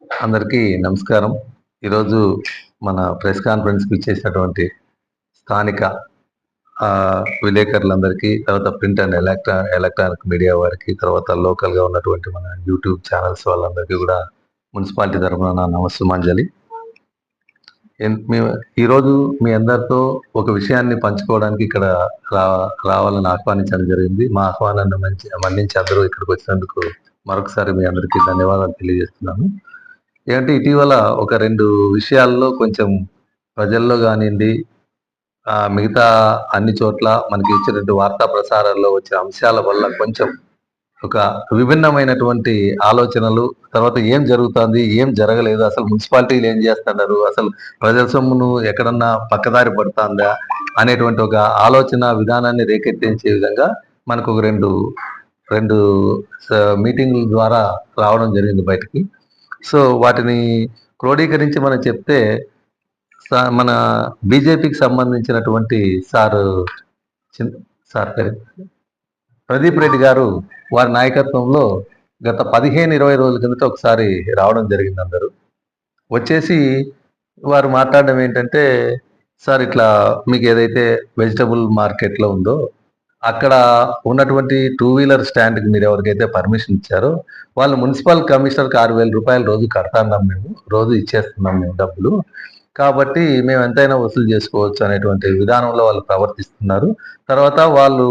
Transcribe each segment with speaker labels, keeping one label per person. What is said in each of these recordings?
Speaker 1: అందరికీ నమస్కారం. ఈరోజు మన ప్రెస్ కాన్ఫరెన్స్‌కి ఇచ్చేసినటువంటి స్థానిక విలేకరులందరికీ, తర్వాత ప్రింట్ అండ్ ఎలక్ట్రానిక్ మీడియా వారికి, తర్వాత లోకల్‌గా ఉన్నటువంటి మన యూట్యూబ్ ఛానల్స్ వాళ్ళందరికీ కూడా మున్సిపాలిటీ తరఫున నా నమస్సుమాంజలి. మేము ఈరోజు మీ అందరితో ఒక విషయాన్ని పంచుకోవడానికి ఇక్కడ రా రావాలని ఆహ్వానించడం జరిగింది. మా ఆహ్వానాన్ని మన్నించి అందరూ ఇక్కడికి వచ్చినందుకు మరొకసారి మీ అందరికీ ధన్యవాదాలు తెలియజేస్తున్నాను. ఏంటంటే ఇటీవల ఒక 2 విషయాల్లో కొంచెం ప్రజల్లో గానియండి, మిగతా అన్ని చోట్ల మనకి ఇచ్చినటువంటి వార్తా ప్రసారాల్లో వచ్చే అంశాల వల్ల కొంచెం ఒక విభిన్నమైనటువంటి ఆలోచనలు, తర్వాత ఏం జరుగుతాంది, ఏం జరగలేదు, అసలు మున్సిపాలిటీలు ఏం జేస్తన్నారు, అసలు ప్రజల సొమ్మును ఎక్కడన్నా పక్కదారి పడతాందా అనేటువంటి ఒక ఆలోచన విధానాన్ని రేకెత్తించే విధంగా మనకు ఒక 2 మీటింగుల ద్వారా రావడం జరిగింది బయటికి. సో వాటిని క్రోడీకరించి మనం చెప్తే మన బీజేపీకి సంబంధించినటువంటి సార్ పేరు ప్రదీప్ రెడ్డి గారు వారి నాయకత్వంలో గత 15-20 రోజుల కిందట ఒకసారి రావడం జరిగింది. అందరూ వచ్చేసి వారు మాట్లాడడం ఏంటంటే, సార్ ఇట్లా మీకు ఏదైతే వెజిటబుల్ మార్కెట్లో ఉందో అక్కడ ఉన్నటువంటి 2 వీలర్ స్టాండ్‌కి మీరు ఎవరికైతే పర్మిషన్ ఇచ్చారో వాళ్ళు మున్సిపల్ కమిషనర్‌కి 6,000 రూపాయలు రోజు కడతాన్నాం మేము. రోజు ఇచ్చేస్తున్నాం మేము డబ్బులు. కాబట్టి మేము ఎంతైనా వసూలు చేసుకోవచ్చు అనేటువంటి విధానంలో వాళ్ళు ప్రవర్తిస్తున్నారు. తర్వాత వాళ్ళు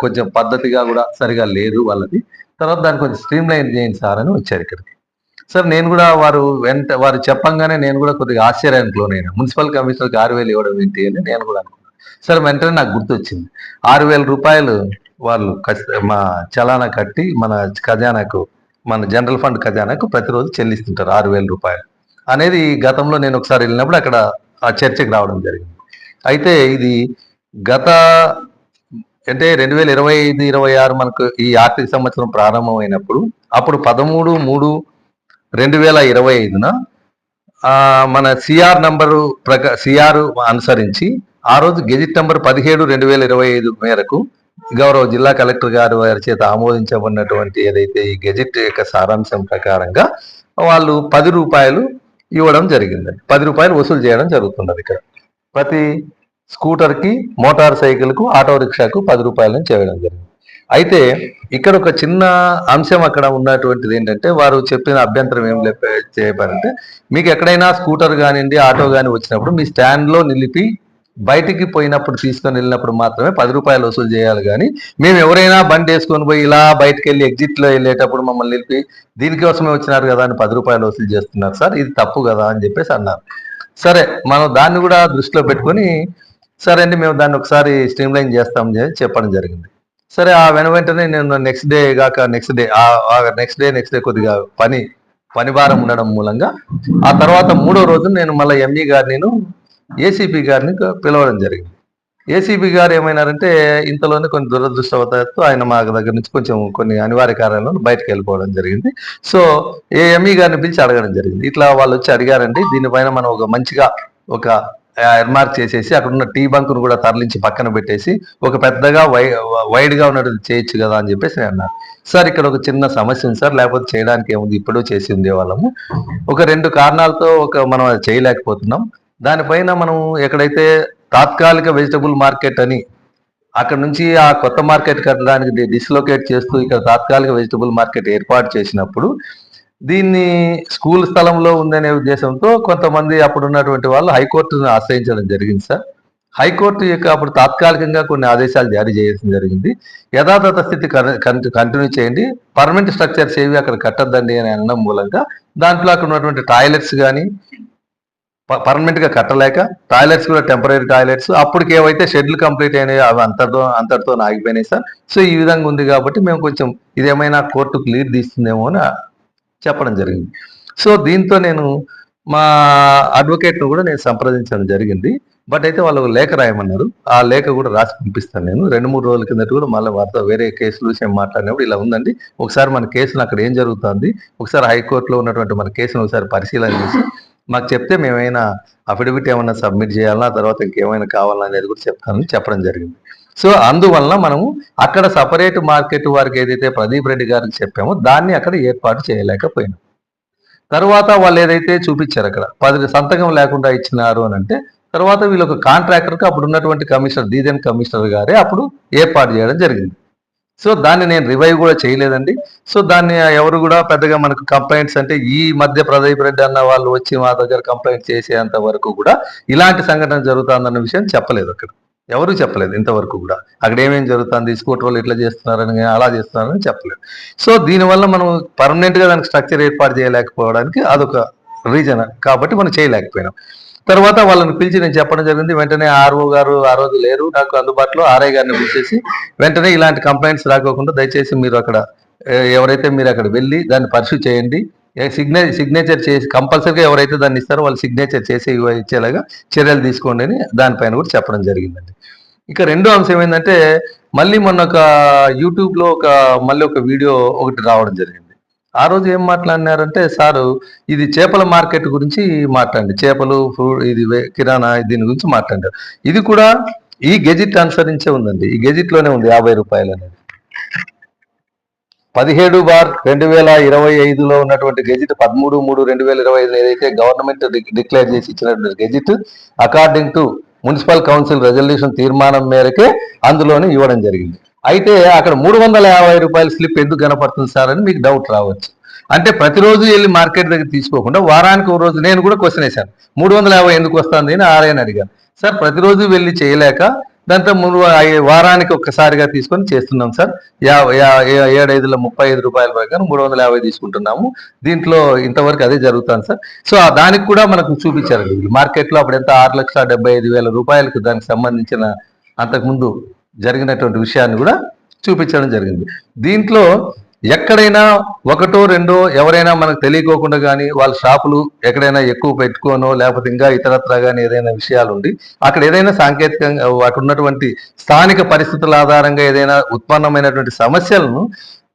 Speaker 1: కొంచెం పద్ధతిగా కూడా సరిగా లేదు వాళ్ళది. తర్వాత దాన్ని కొంచెం స్ట్రీమ్‌లైన్ చేయండి సార్ అని వచ్చారు ఇక్కడికి. సార్ నేను కూడా వారు చెప్పంగానే నేను కూడా కొద్దిగా ఆశ్చర్యానికి లోనైనా. మున్సిపల్ కమిషనర్‌కి 6,000 ఇవ్వడం ఏంటి అని నేను కూడా అనుకున్నాను. సరే వెంటనే నాకు గుర్తొచ్చింది. 6,000 రూపాయలు వాళ్ళు మా చలానా కట్టి మన ఖజానాకు, మన జనరల్ ఫండ్ ఖజానాకు ప్రతిరోజు చెల్లిస్తుంటారు 6,000 రూపాయలు అనేది గతంలో నేను ఒకసారి వెళ్ళినప్పుడు అక్కడ ఆ చర్చకి రావడం జరిగింది. అయితే ఇది గత అంటే 2025, 26 మనకు ఈ ఆర్థిక సంవత్సరం ప్రారంభమైనప్పుడు అప్పుడు 13/3/2025న మన సిఆర్ నంబరు సిఆర్ అనుసరించి ఆ రోజు గెజిట్ నంబర్ 17/2025 మేరకు గౌరవ జిల్లా కలెక్టర్ గారు వారి చేత ఆమోదించబడినటువంటి ఏదైతే ఈ గెజిట్ యొక్క సారాంశం ప్రకారంగా వాళ్ళు 10 రూపాయలు ఇవ్వడం జరిగిందండి. 10 రూపాయలు వసూలు చేయడం జరుగుతున్నది ఇక్కడ. ప్రతి స్కూటర్కి, మోటార్ సైకిల్కు, ఆటో రిక్షాకు 10 రూపాయలను చేయడం జరిగింది. అయితే ఇక్కడ ఒక చిన్న అంశం అక్కడ ఉన్నటువంటిది ఏంటంటే, వారు చెప్పిన అభ్యంతరం ఏం చెప్పారంటే, మీకు ఎక్కడైనా స్కూటర్ కానివ్వండి, ఆటో కానీ వచ్చినప్పుడు మీ స్టాండ్లో నిలిపి బయటికి పోయినప్పుడు తీసుకొని వెళ్ళినప్పుడు మాత్రమే 10 రూపాయలు వసూలు చేయాలి. కానీ మేము ఎవరైనా బండి వేసుకొని పోయి ఇలా బయటకు వెళ్ళి ఎగ్జిట్లో వెళ్ళేటప్పుడు మమ్మల్ని నిలిపి దీనికోసమే వచ్చినారు కదా అని 10 రూపాయలు వసూలు చేస్తున్నారు సార్, ఇది తప్పు కదా అని చెప్పేసి అన్నారు. సరే మనం దాన్ని కూడా దృష్టిలో పెట్టుకొని సరే అండి మేము దాన్ని ఒకసారి స్ట్రీమ్లైన్ చేస్తామని చెప్పడం జరిగింది. సరే ఆ వెంటనే నేను నెక్స్ట్ డే కొద్దిగా పని భారం ఉండడం మూలంగా ఆ తర్వాత 3వ రోజు నేను మళ్ళీ ఎంఈ గారిని ఏసీపీ గారిని పిలవడం జరిగింది. ఏసీపీ గారు ఏమైనారంటే ఇంతలోనే కొన్ని దురదృష్టవశాత్తు ఆయన మా దగ్గర నుంచి కొన్ని అనివార్య కారణాలను బయటకు వెళ్ళిపోవడం జరిగింది. సో ఎంఈ గారిని పిలిచి అడగడం జరిగింది. ఇట్లా వాళ్ళు వచ్చి అడిగారండి, దీనిపైన మనం ఒక మంచిగా ఒక ఎర్మార్క్ చేసేసి అక్కడ ఉన్న టీ బంకును కూడా తరలించి పక్కన పెట్టేసి ఒక పెద్దగా వైడ్గా ఉన్నట్టు చేయొచ్చు కదా అని చెప్పేసి నేను అన్నాను. సార్ ఇక్కడ ఒక చిన్న సమస్య ఉంది సార్, లేకపోతే చేయడానికి ఏముంది, ఇప్పుడు చేసి ఉండేవాళ్ళము. ఒక 2 కారణాలతో మనం అది చేయలేకపోతున్నాం. దానిపైన మనం ఎక్కడైతే తాత్కాలిక వెజిటబుల్ మార్కెట్ అని అక్కడ నుంచి ఆ కొత్త మార్కెట్ కట్టడానికి డిస్లొకేట్ చేస్తూ ఇక్కడ తాత్కాలిక వెజిటబుల్ మార్కెట్ ఏర్పాటు చేసినప్పుడు దీన్ని స్కూల్ స్థలంలో ఉందనే ఉద్దేశంతో కొంతమంది అప్పుడు ఉన్నటువంటి వాళ్ళు హైకోర్టును ఆశ్రయించడం జరిగింది సార్. హైకోర్టు యొక్క అప్పుడు తాత్కాలికంగా కొన్ని ఆదేశాలు జారీ చేయడం జరిగింది. యథాతథ స్థితి కంటిన్యూ చేయండి, పర్మనెంట్ స్ట్రక్చర్స్ ఏవి అక్కడ కట్టద్దండి అని అనడం మూలంగా దాంట్లో అక్కడ ఉన్నటువంటి టాయిలెట్స్ కానీ పర్మనెంట్ గా కట్టలేక టాయిలెట్స్ కూడా టెంపరీ టాయిలెట్స్ అప్పటికి ఏవైతే షెడ్యూల్ కంప్లీట్ అయినాయో అవి అంతటితో ఆగిపోయినాయి సార్. సో ఈ విధంగా ఉంది కాబట్టి మేము కొంచెం ఇదేమైనా కోర్టుకు లీడ్ తీస్తుందేమో అని చెప్పడం జరిగింది. సో దీంతో నేను మా అడ్వకేట్ను కూడా నేను సంప్రదించడం జరిగింది. బట్ అయితే వాళ్ళు లేఖ రాయమన్నారు. ఆ లేఖ కూడా రాసి పంపిస్తాను నేను. 2-3 రోజుల కిందట కూడా మళ్ళీ వారితో వేరే కేసుల విషయం మాట్లాడినప్పుడు ఇలా ఉందండి, ఒకసారి మన కేసును అక్కడ ఏం జరుగుతుంది, ఒకసారి హైకోర్టులో ఉన్నటువంటి మన కేసును ఒకసారి పరిశీలన చేసి మాకు చెప్తే మేమైనా అఫిడవిట్ ఏమైనా సబ్మిట్ చేయాలన్నా, తర్వాత ఇంకేమైనా కావాలన్నా అనేది కూడా చెప్తానని చెప్పడం జరిగింది. సో అందువలన మనము అక్కడ సపరేట్ మార్కెట్ వారికి ఏదైతే ప్రదీప్ రెడ్డి గారికి చెప్పామో దాన్ని అక్కడ ఏర్పాటు చేయలేకపోయినాం. తర్వాత వాళ్ళు ఏదైతే చూపించారు అక్కడ 10 సంతకం లేకుండా ఇచ్చినారు అని అంటే తర్వాత వీళ్ళు ఒక కాంట్రాక్టర్కి అప్పుడు ఉన్నటువంటి కమిషనర్ డీజన్ కమిషనర్ గారే అప్పుడు ఏర్పాటు చేయడం జరిగింది. సో దాన్ని నేను రివైవ్ కూడా చేయలేదండి. సో దాన్ని ఎవరు కూడా పెద్దగా మనకు కంప్లైంట్స్ అంటే ఈ మధ్య ప్రదీప్ రెడ్డి అన్న వాళ్ళు వచ్చి మా దగ్గర కంప్లైంట్ చేసేంత వరకు కూడా ఇలాంటి సంఘటన జరుగుతుందన్న విషయం చెప్పలేదు అక్కడ. ఎవరు చెప్పలేదు ఇంతవరకు కూడా. అక్కడ ఏమేమి జరుగుతుంది, స్కూటర్ వాళ్ళు ఇట్లా చేస్తున్నారని అలా చేస్తున్నారని చెప్పలేదు. సో దీనివల్ల మనం పర్మనెంట్గా దానికి స్ట్రక్చర్ ఏర్పాటు చేయలేకపోవడానికి అదొక రీజన్ కాబట్టి మనం చేయలేకపోయినాం. తర్వాత వాళ్ళని పిలిచి నేను చెప్పడం జరిగింది. వెంటనే ఆర్ఓ గారు ఆ రోజు లేరు నాకు అందుబాటులో, ఆర్ఐ గారిని పిలిచేసి వెంటనే ఇలాంటి కంప్లైంట్స్ రాకోకుండా దయచేసి మీరు అక్కడ ఎవరైతే మీరు అక్కడ వెళ్ళి దాన్ని పర్సూ చేయండి, సిగ్నేచర్ చేసి కంపల్సరీగా ఎవరైతే దాన్ని ఇస్తారో వాళ్ళు సిగ్నేచర్ చేసి ఇచ్చేలాగా చర్యలు తీసుకోండి అని దానిపైన కూడా చెప్పడం జరిగిందండి. ఇక రెండో అంశం ఏంటంటే మళ్ళీ మొన్న ఒక యూట్యూబ్లో మళ్ళీ ఒక వీడియో ఒకటి రావడం జరిగింది. ఆ రోజు ఏం మాట్లాడినారంటే సారు ఇది చేపల మార్కెట్ గురించి మాట్లాడండి, చేపలు ఇది కిరాణా దీని గురించి మాట్లాడారు. ఇది కూడా ఈ గెజిట్ అనుసరించే ఉందండి. ఈ గెజిట్ లోనే ఉంది 50 రూపాయలు అనేది. 17/2025లో ఉన్నటువంటి గెజిట్ 13/3/2025 ఏదైతే గవర్నమెంట్ డిక్లేర్ చేసి ఇచ్చినటువంటి gazette according to municipal council resolution తీర్మానం మేరకే అందులోనే ఇవ్వడం జరిగింది. అయితే అక్కడ 350 రూపాయల స్లిప్ ఎందుకు కనపడుతుంది సార్ అని మీకు డౌట్ రావచ్చు. అంటే ప్రతిరోజు వెళ్ళి మార్కెట్ దగ్గర తీసుకోకుండా వారానికి ఒక రోజు నేను కూడా క్వశ్చన్ వేశాను, 350 ఎందుకు వస్తుంది అని ఆర్ఐని అడిగాను. సార్ ప్రతిరోజు వెళ్ళి చేయలేక దాంతో వారానికి ఒక్కసారిగా తీసుకొని చేస్తున్నాం సార్, 7/5లో 35 రూపాయల ప్రకారం 350 తీసుకుంటున్నాము, దీంట్లో ఇంతవరకు అదే జరుగుతుంది సార్. సో దానికి కూడా మనకు చూపించారు మార్కెట్లో అప్పుడు ఎంత 6,75,000 రూపాయలకు దానికి సంబంధించిన అంతకుముందు జరిగినటువంటి విషయాన్ని కూడా చూపించడం జరిగింది. దీంట్లో ఎక్కడైనా ఒకటో రెండో ఎవరైనా మనకు తెలియకోకుండా కానీ వాళ్ళ షాపులు ఎక్కడైనా ఎక్కువ పెట్టుకోనో లేకపోతే ఇంకా ఇతరత్రా కానీ ఏదైనా విషయాలు ఉండి అక్కడ ఏదైనా సాంకేతికంగా అక్కడ ఉన్నటువంటి స్థానిక పరిస్థితుల ఆధారంగా ఏదైనా ఉత్పన్నమైనటువంటి సమస్యలను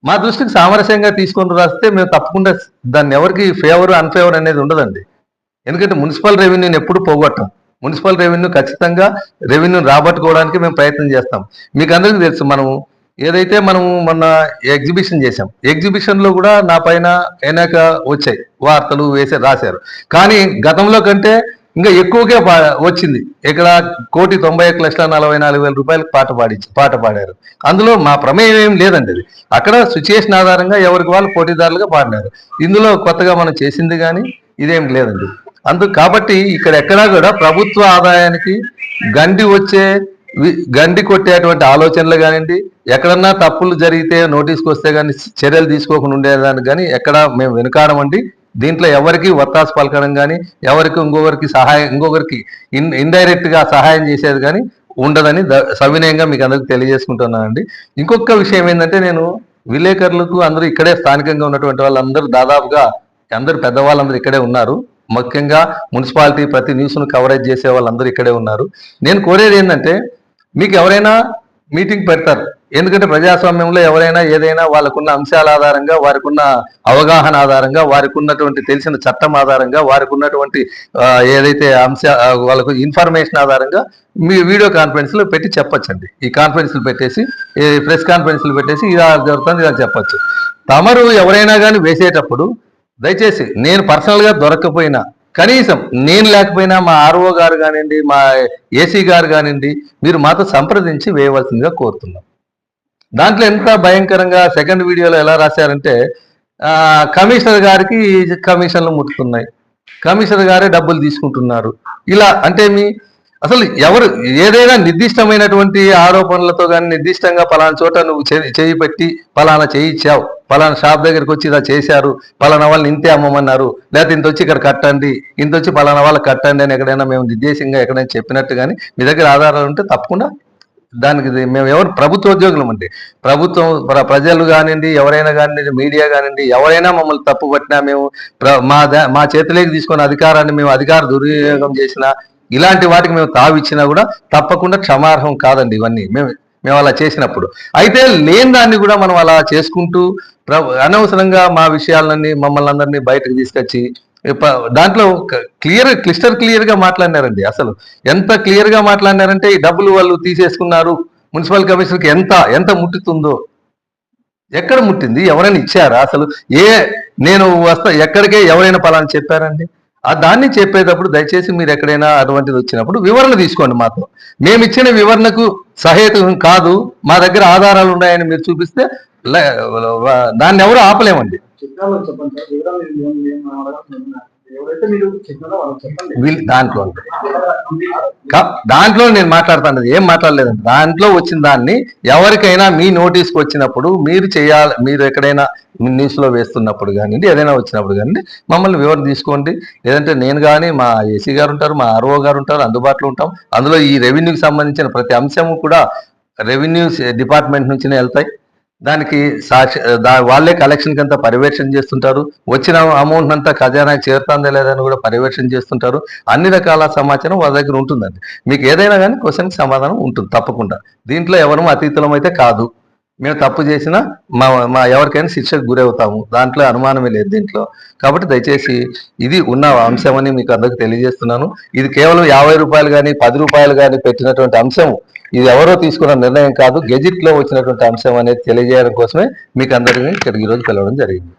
Speaker 1: మా దృష్టికి సామరస్యంగా తీసుకొని రాస్తే మేము తప్పకుండా దాన్ని ఎవరికి ఫేవర్ అన్ఫేవర్ అనేది ఉండదండి. ఎందుకంటే మున్సిపల్ రెవెన్యూని ఎప్పుడు పోగొట్టాం. మున్సిపల్ రెవెన్యూ ఖచ్చితంగా రెవెన్యూ రాబట్టుకోవడానికి మేము ప్రయత్నం చేస్తాం. మీకు అందరికీ తెలుసు, ఏదైతే మనము మొన్న ఎగ్జిబిషన్ చేశాం, ఎగ్జిబిషన్లో కూడా నా పైన అనేక వచ్చాయి వార్తలు రాశారు. కానీ గతంలో కంటే ఇంకా ఎక్కువగా వచ్చింది. ఇక్కడ 1,91,44,000 రూపాయలకు పాట పాడారు. అందులో మా ప్రమేయం ఏం లేదండి. అది అక్కడ సిచ్యుయేషన్ ఆధారంగా ఎవరికి వాళ్ళు పోటీదారులుగా పాడినారు. ఇందులో కొత్తగా మనం చేసింది కానీ ఇదేం లేదండి. కాబట్టి ఇక్కడ ఎక్కడా కూడా ప్రభుత్వ ఆదాయానికి గండి కొట్టేటువంటి ఆలోచనలు కానివ్వండి, ఎక్కడన్నా తప్పులు జరిగితే నోటీస్కి వస్తే కానీ చర్యలు తీసుకోకుండా ఉండేదానికి కానీ ఎక్కడా మేము వెనుకాడమండి. దీంట్లో ఎవరికి ఒత్తాసు పలకడం కానీ ఎవరికి ఇంకొకరికి ఇండైరెక్ట్ గా సహాయం చేసేది కానీ ఉండదని సవినయంగా మీకు అందరికి తెలియజేసుకుంటున్నానండి. ఇంకొక విషయం ఏంటంటే నేను విలేకరులకు అందరూ ఇక్కడే స్థానికంగా ఉన్నటువంటి వాళ్ళందరూ దాదాపుగా అందరూ పెద్దవాళ్ళందరూ ఇక్కడే ఉన్నారు. ముఖ్యంగా మున్సిపాలిటీ ప్రతి న్యూస్ను కవరేజ్ చేసే వాళ్ళందరూ ఇక్కడే ఉన్నారు. నేను కోరేది ఏంటంటే మీకు ఎవరైనా మీటింగ్ పెడతారు, ఎందుకంటే ప్రజాస్వామ్యంలో ఎవరైనా ఏదైనా వాళ్ళకున్న అంశాల ఆధారంగా, వారికి ఉన్న అవగాహన ఆధారంగా, వారికి ఉన్నటువంటి తెలిసిన చట్టం ఆధారంగా, వారికి ఉన్నటువంటి ఏదైతే వాళ్ళకు ఇన్ఫర్మేషన్ ఆధారంగా మీ వీడియో కాన్ఫరెన్స్లో పెట్టి చెప్పొచ్చండి. ఈ కాన్ఫరెన్స్లు పెట్టేసి ప్రెస్ కాన్ఫరెన్స్లు పెట్టేసి ఇలా జరుగుతుంది ఇలా చెప్పచ్చు. తమరు ఎవరైనా కానీ వేసేటప్పుడు దయచేసి నేను పర్సనల్గా దొరకకపోయినా కనీసం నేను లేకపోయినా మా ఆర్ఓ గారు కానివ్వండి, మా ఏసీ గారు కానివ్వండి, మీరు మాతో సంప్రదించి వేయవలసిందిగా కోరుతున్నాం. దాంట్లో ఎంత భయంకరంగా సెకండ్ వీడియోలో ఎలా రాశారంటే కమిషనర్ గారికి కమిషన్లు ముట్టుతున్నాయి, కమిషనర్ గారే డబ్బులు తీసుకుంటున్నారు. ఇలా అంటే అసలు ఎవరు ఏదైనా నిర్దిష్టమైనటువంటి ఆరోపణలతో కానీ నిర్దిష్టంగా పలానా చోట నువ్వు చేయి పెట్టి పలానా చేయించావు, పలానా షాప్ దగ్గరికి వచ్చి ఇలా చేశారు, పలానా వాళ్ళని ఇంతే అమ్మమన్నారు, లేకపోతే ఇంత వచ్చి ఇక్కడ కట్టండి, ఇంత వచ్చి పలానా వాళ్ళకి కట్టండి అని ఎక్కడైనా మేము నిర్దేశంగా ఎక్కడైనా చెప్పినట్టు కానీ మీ దగ్గర ఆధారాలు ఉంటే తప్పకుండా దానికి మేము ఎవరు ప్రభుత్వ ఉద్యోగులం అంటే ప్రభుత్వం ప్రజలు కానివ్వండి, ఎవరైనా కానివ్వండి, మీడియా కానివ్వండి, ఎవరైనా మమ్మల్ని తప్పు పట్టినా మేము మా చేతిలోకి తీసుకున్న అధికారాన్ని మేము అధికార దుర్వినియోగం చేసినా ఇలాంటి వాటికి మేము తావిచ్చినా కూడా తప్పకుండా క్షమార్హం కాదండి. ఇవన్నీ మేము అలా చేసినప్పుడు అయితే లేని దాన్ని కూడా మనం అలా చేసుకుంటూ అనవసరంగా మా విషయాలన్నీ మమ్మల్ని అందరినీ బయటకు తీసుకొచ్చి దాంట్లో క్లిస్టర్ క్లియర్ గా మాట్లాడినారండి. అసలు ఎంత క్లియర్ గా మాట్లాడినారంటే ఈ డబ్బులు వాళ్ళు తీసేసుకున్నారు, మున్సిపల్ కమిషనర్కి ఎంత ముట్టుతుందో ఎక్కడ ముట్టింది? ఎవరైనా ఇచ్చారా అసలు? నేను వస్తా ఎక్కడికే ఎవరైనా పలానా చెప్పారండి? దాన్ని చెప్పేటప్పుడు దయచేసి మీరు ఎక్కడైనా అటువంటిది వచ్చినప్పుడు వివరణ తీసుకోండి మాతో. మేము ఇచ్చిన వివరణకు సహేతుకం కాదు, మా దగ్గర ఆధారాలు ఉన్నాయని మీరు చూపిస్తే దాన్ని ఎవరు ఆపలేమండి. దాంట్లో నేను మాట్లాడుతాను, ఏం మాట్లాడలేదండి. దాంట్లో వచ్చిన దాన్ని ఎవరికైనా మీ నోటీస్కి వచ్చినప్పుడు మీరు చేయాలి, మీరు ఎక్కడైనా న్యూస్లో వేస్తున్నప్పుడు కానివ్వండి, ఏదైనా వచ్చినప్పుడు కానివ్వండి, మమ్మల్ని వివరణ తీసుకోండి. లేదంటే నేను కానీ మా ఏసీ గారు ఉంటారు, మా ఆర్ఓ గారు ఉంటారు, అందుబాటులో ఉంటాం. అందులో ఈ రెవెన్యూకి సంబంధించిన ప్రతి అంశము కూడా రెవెన్యూ డిపార్ట్మెంట్ నుంచినే వెళ్తాయి. దానికి వాళ్ళే కలెక్షన్ అంతా పర్యవేక్షణ చేస్తుంటారు. వచ్చిన అమౌంట్ అంతా ఖజానాకి చేరుతుందా లేదని కూడా పర్యవేక్షణ చేస్తుంటారు. అన్ని రకాల సమాచారం వాళ్ళ దగ్గర ఉంటుందండి. మీకు ఏదైనా కానీ క్వశ్చన్కి సమాధానం ఉంటుంది తప్పకుండా. దీంట్లో ఎవరు అతీతులం అయితే కాదు. మేము తప్పు చేసినా మా ఎవరికైనా శిక్షకు గురవుతాము, దాంట్లో అనుమానమే లేదు దీంట్లో. కాబట్టి దయచేసి ఇది ఉన్న అంశమని మీకు అందరికి తెలియజేస్తున్నాను. ఇది కేవలం 50 రూపాయలు కానీ 10 రూపాయలు కానీ పెట్టినటువంటి అంశం, ఇది ఎవరో తీసుకున్న నిర్ణయం కాదు, గెజిట్ లో వచ్చినటువంటి అంశం అనేది తెలియజేయడం కోసమే మీకు అందరినీ ఇక్కడికి ఈరోజు పిలవడం జరిగింది.